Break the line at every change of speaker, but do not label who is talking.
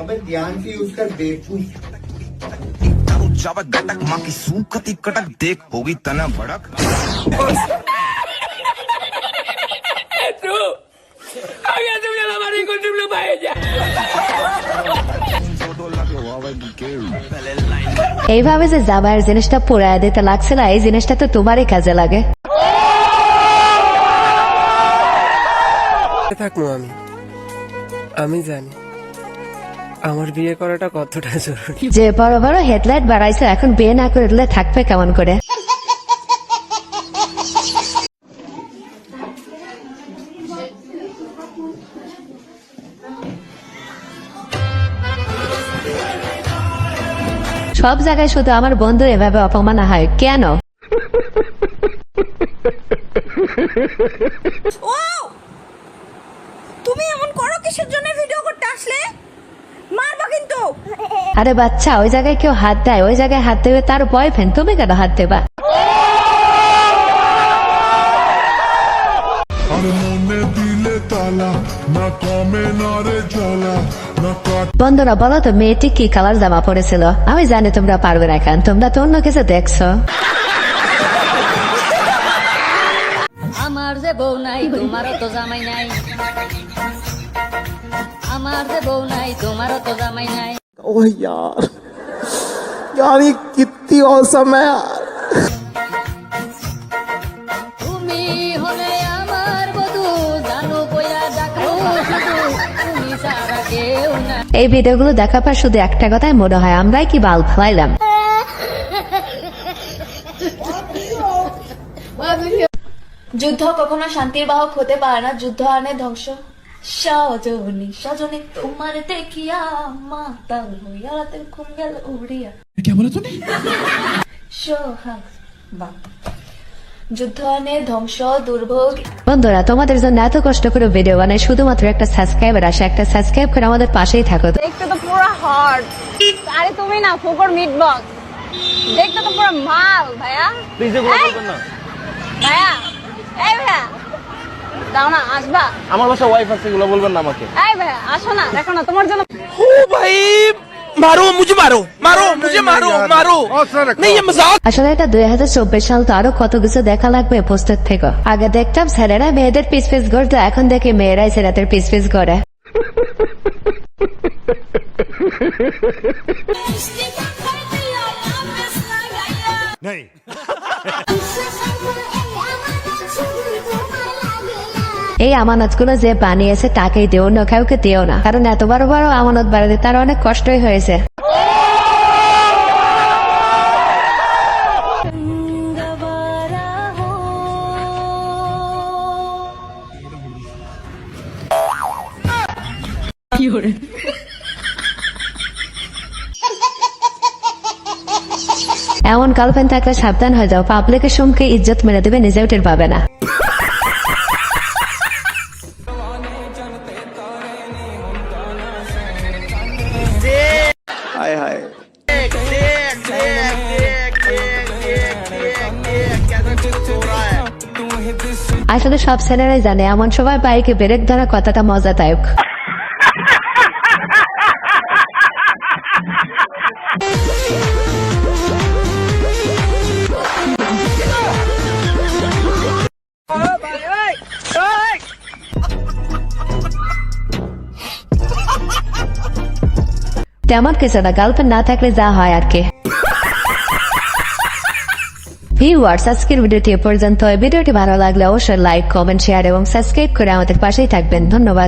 अबे ध्यान से यूज कर बेवकूफ।
गटक माँ की सूखती कटक देख होगी तना भड़क।
এইভাবে যে জামাইয়ের জিনিসটা পুরাই দিতে লাগছে না, এই জিনিসটা তো তোমারই কাজে লাগে।
থাকবো আমি জানি আমার বিয়ে করাটা কতটা জরুরি।
যে বড় বড় হেডলাইট বাড়াইছে, এখন বিয়ে না করে দিলে থাকবে কেমন করে? সব জায়গায় শুধু আমার বন্ধু এভাবে অপমান হয় কেন?
তুমি এমন করো কিসের জন্য? ভিডিও করতে আসলে মারবা কিন্তু।
আরে বাচ্চা, ওই জায়গায় কেউ হাত দেয়, ওই জায়গায় হাত দেবে তার বয়ফ্রেন্ড, তুমি কেন হাত দেবা? বন্ধুরা বলো তো, মেয়েটি কি কালার জামা পরেছিল? আমি জানি তোমরা পারবে না, কারণ তোমরা তো অন্য কিছু দেখছো।
আমার যে বউ নাই তোমারও তো জামাই নাই, আমার যে বউ নাই তোমারও তো জামাই নাই।
ओह यार यार ये कितनी औसम है यार।
তুমি হলে আমার বধূ, জানো বইয়া ডাকবো শুধু, তুমি ছাড়া কেউ না।
এই ভিডিওগুলো দেখার পর শুধু একটা কথাই মনে হয়, আমরাই কি বাল ফালাইলাম।
যুদ্ধ কখনো শান্তির বাহক হতে পারে না, যুদ্ধ আনে ধ্বংস। সজনী সজনী তোমার দেখিয়া মাতাল হইয়া রাতের ঘুম গেল উড়িয়া।
क्या बोला तूने?
সোহাগ বাহ। যুদ্ধ আনে ধ্বংস, দুর্ভোগ।
বন্ধুরা তোমাদের জন্য এত কষ্ট করে ভিডিও বানাই শুধুমাত্র একটা সাবস্ক্রাইবার আসে, একটা সাবস্ক্রাইব করে আমাদের পাশেই থাকো।
দেখতে তো পুরো হট। আরে তুমি না ফুকর মিট বক্স, দেখতে তো পুরো মাল ভাইয়া।
प्लीज এগুলো বলবেন না
ভাইয়া, এই ভাইয়া দাও না, আসবা।
আমার বাসা ওয়াইফ আছে, এগুলো বলবেন না আমাকে।
এই ভাইয়া আসো না, দেখো না তোমার জন্য।
ओ भाई मारो मुझे, मारो मारो मुझे, मारो मारो नहीं ये मजाक।
আসলে এটা 2024 সাল, তো আরো কত কিছু দেখা লাগবে পোস্টার থেকে। আগে দেখতাম ছেলেরা মেয়েদের পিস পিস করতো, এখন দেখি মেয়েরাই ছেলেদের পিস পিস করে। এই আমানত গুলো যে বানিয়েছে তাকেই দিও না, কাউকে দিও না, কারণ এত বড় বড় আমানত বাড়াতে তার অনেক কষ্টই হয়েছে। এমন গার্লফ্রেন্ড থাকলে সাবধান হয়ে যাও, পাবলিকের সম্মুখে ইজ্জত মেরে দেবে, নিজেও টের পাবে না।
हाय हाय
আসলে সব ছেলেরাই জানে এমন সময় বাইকে ব্রেক ধরা কতটা মজাদায়ক। তেমন কিছু না, গার্লফ্রেন্ড না থাকলে যা হয় আর কি। ভিউয়ার্স, আজকের ভিডিওটি এ পর্যন্ত। ভিডিওটি ভালো লাগলে অবশ্যই লাইক, কমেন্ট, শেয়ার এবং সাবস্ক্রাইব করে আমাদের পাশেই থাকবেন। ধন্যবাদ।